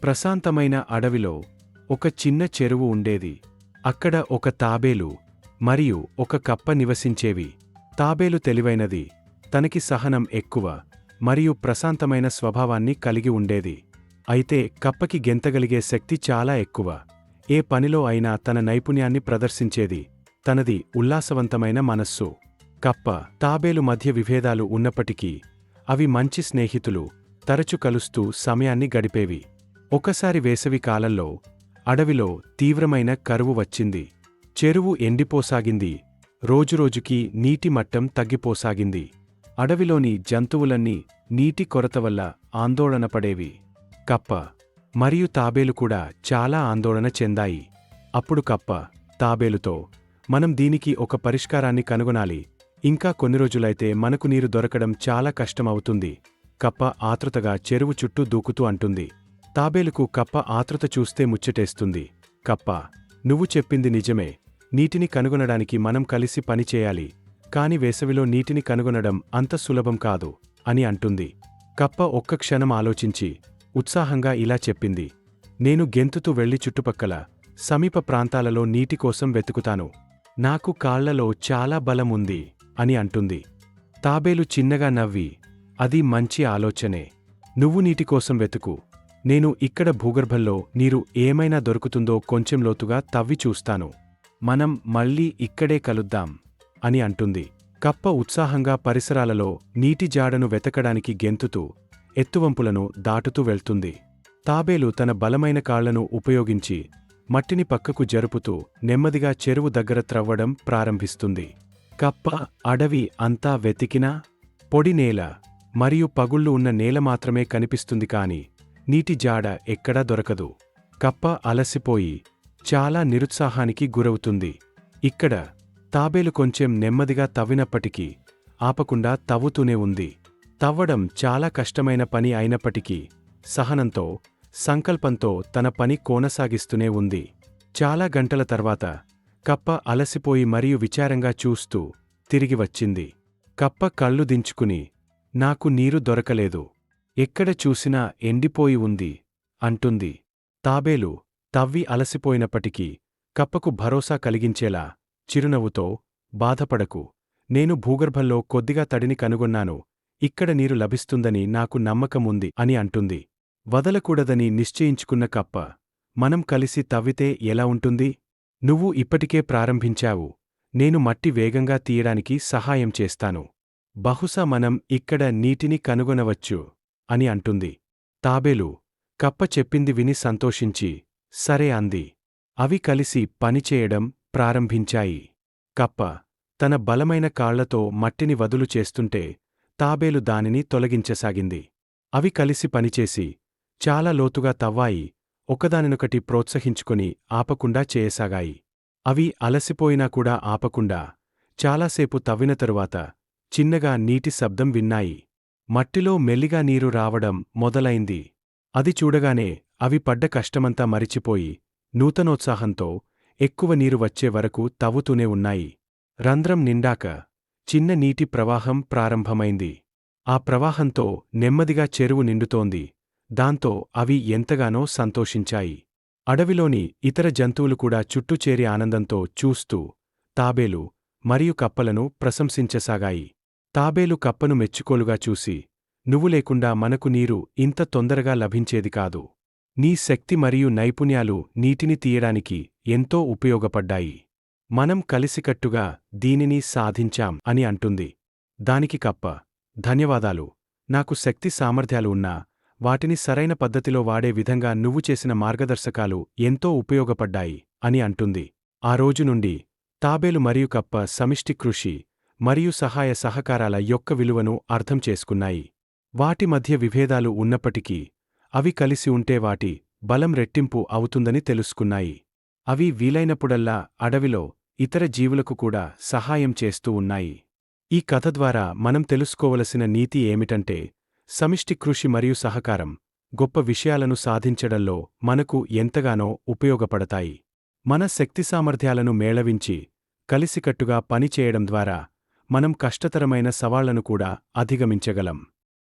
ప్రశాంతమైన అడవిలో ఒక చిన్న చెరువు ఉండేది. అక్కడ ఒక తాబేలు మరియు ఒక కప్ప నివసించేవి. తాబేలు తెలివైనది, తనకి సహనం ఎక్కువ మరియు ప్రశాంతమైన స్వభావాన్ని కలిగి ఉండేది. అయితే కప్పకి గెంతగలిగే శక్తి చాలా ఎక్కువ. ఏ పనిలో అయినా తన నైపుణ్యాన్ని ప్రదర్శించేది. తనది ఉల్లాసవంతమైన మనస్సు. కప్ప, తాబేలు మధ్య విభేదాలు ఉన్నప్పటికీ అవి మంచి స్నేహితులు, తరచు కలుస్తూ సమయాన్ని గడిపేవి. ఒకసారి వేసవి కాలంలో అడవిలో తీవ్రమైన కరువు వచ్చింది. చెరువు ఎండిపోసాగింది. రోజురోజుకీ నీటి మట్టం తగ్గిపోసాగింది. అడవిలోని జంతువులన్నీ నీటి కొరత వల్ల ఆందోళనపడేవి. కప్ప మరియు తాబేలు కూడా చాలా ఆందోళన చెందాయి. అప్పుడు కప్ప తాబేలుతో, మనం దీనికి ఒక పరిష్కారాన్ని కనుగొనాలి. ఇంకా కొన్ని రోజులైతే మనకు నీరు దొరకడం చాలా కష్టమవుతుంది. కప్ప ఆతృతగా చెరువు చుట్టూ దూకుతూ అంటుంది. తాబేలుకు కప్ప ఆతృత చూస్తే ముచ్చటేస్తుంది. కప్ప, నువ్వు చెప్పింది నిజమే. నీటిని కనుగొనడానికి మనం కలిసి పనిచేయాలి. కాని వేసవిలో నీటిని కనుగొనడం అంత సులభం కాదు అని అంటుంది. కప్ప ఒక్క క్షణం ఆలోచించి ఉత్సాహంగా ఇలా చెప్పింది. నేను గెంతుతూ వెళ్లి చుట్టుపక్కల సమీప ప్రాంతాలలో నీటి కోసం వెతుకుతాను. నాకు కాళ్లలో చాలా బలం ఉంది అని అంటుంది. తాబేలు చిన్నగా నవ్వి, అది మంచి ఆలోచనే. నువ్వు నీటి కోసం వెతుకు. నేను ఇక్కడ భూగర్భంలో నీరు ఏమైనా దొరుకుతుందో కొంచెం లోతుగా తవ్వి చూస్తాను. మనం మళ్ళీ ఇక్కడే కలుద్దాం అని అంటుంది. కప్ప ఉత్సాహంగా పరిసరాలలో నీటి జాడను వెతకడానికి గెంతుతూ ఎత్తువంపులను దాటుతూ వెళ్తుంది. తాబేలు తన బలమైన కాళ్లను ఉపయోగించి మట్టిని పక్కకు జరుపుతూ నెమ్మదిగా చెరువు దగ్గర త్రవ్వడం ప్రారంభిస్తుంది. కప్ప అడవి అంతా వెతికినా పొడి నేల మరియు పగుళ్లు ఉన్న నేల మాత్రమే కనిపిస్తుంది కాని నీటి జాడ ఎక్కడా దొరకదు. కప్ప అలసిపోయి చాలా నిరుత్సాహానికి గురవుతుంది. ఇక్కడ తాబేలు కొంచెం నెమ్మదిగా తవ్వినప్పటికీ ఆపకుండా తవ్వుతూనే ఉంది. తవ్వడం చాలా కష్టమైన పని అయినప్పటికీ సహనంతో, సంకల్పంతో తన పని కొనసాగిస్తూనే ఉంది. చాలా గంటల తర్వాత కప్ప అలసిపోయి మరియు విచారంగా చూస్తూ తిరిగి వచ్చింది. కప్ప కళ్ళు దించుకుని, నాకు నీరు దొరకలేదు. ఎక్కడ చూసినా ఎండిపోయి ఉంది అంటుంది. తాబేలు తవ్వి అలసిపోయినప్పటికీ కప్పకు భరోసా కలిగించేలా చిరునవ్వుతో, బాధపడకు. నేను భూగర్భంలో కొద్దిగా తడిని కనుగొన్నాను. ఇక్కడ నీరు లభిస్తుందని నాకు నమ్మకముంది అని అంటుంది. వదలకూడదని నిశ్చయించుకున్న కప్ప, మనం కలిసి తవ్వితే ఎలా ఉంటుంది? నువ్వు ఇప్పటికే ప్రారంభించావు. నేను మట్టి వేగంగా తీయడానికి సహాయం చేస్తాను. బహుశా మనం ఇక్కడ నీటిని కనుగొనవచ్చు అని అంటుంది. తాబేలు కప్ప చెప్పింది విని సంతోషించి సరే అంది. అవి కలిసి పనిచేయడం ప్రారంభించాయి. కప్ప తన బలమైన కాళ్లతో మట్టిని వదులు చేస్తుంటే తాబేలు దానిని తొలగించసాగింది. అవి కలిసి పనిచేసి చాలా లోతుగా తవ్వాయి. ఒకదానినొకటి ప్రోత్సహించుకొని ఆపకుండా చేయసాగాయి. అవి అలసిపోయినా కూడా ఆపకుండా చాలాసేపు తవ్విన తరువాత చిన్నగా నీటి శబ్దం విన్నాయి. మట్టిలో మెల్లిగా నీరు రావడం మొదలైంది. అది చూడగానే అవి పడ్డ కష్టమంతా మరిచిపోయి నూతనోత్సాహంతో ఎక్కువ నీరు వచ్చే వరకు తవ్వుతూనే ఉన్నాయి. రంధ్రం నిండాక చిన్న నీటి ప్రవాహం ప్రారంభమైంది. ఆ ప్రవాహంతో నెమ్మదిగా చెరువు నిండుతోంది. దాంతో అవి ఎంతగానో సంతోషించాయి. అడవిలోని ఇతర జంతువులు కూడా చుట్టూ చేరి ఆనందంతో చూస్తూ తాబేలు మరియు కప్పలను ప్రశంసించసాగాయి. తాబేలు కప్పను మెచ్చుకోలుగా చూసి, నువ్వు లేకుండా మనకు నీరు ఇంత తొందరగా లభించేది కాదు. నీ శక్తి మరియు నైపుణ్యాలు నీటిని తీయడానికి ఎంతో ఉపయోగపడ్డాయి. మనం కలిసికట్టుగా దీనిని సాధించాం అని అంటుంది. దానికి కప్ప, ధన్యవాదాలు. నాకు శక్తి సామర్థ్యాలు ఉన్నా వాటిని సరైన పద్ధతిలో వాడే విధంగా నువ్వు చేసిన మార్గదర్శకాలు ఎంతో ఉపయోగపడ్డాయి అని అంటుంది. ఆ రోజు నుండి తాబేలు మరియు కప్ప సమిష్టి కృషి మరియు సహాయ సహకారాల యొక్క విలువను అర్థం చేసుకున్నాయి. వాటి మధ్య విభేదాలు ఉన్నప్పటికీ అవి కలిసి ఉంటే వాటి బలం రెట్టింపు అవుతుందని తెలుసుకున్నాయి. అవి వీలైనప్పుడల్లా అడవిలో ఇతర జీవులకు కూడా సహాయం చేస్తూ ఉన్నాయి. ఈ కథ ద్వారా మనం తెలుసుకోవలసిన నీతి ఏమిటంటే, సమిష్టి కృషి మరియు సహకారం గొప్ప విషయాలను సాధించడంలో మనకు ఎంతగానో ఉపయోగపడతాయి. మన శక్తి సామర్థ్యాలను మేళవించి కలిసికట్టుగా పనిచేయడం ద్వారా మనం కష్టతరమైన సవాళ్లను కూడా అధిగమించగలం.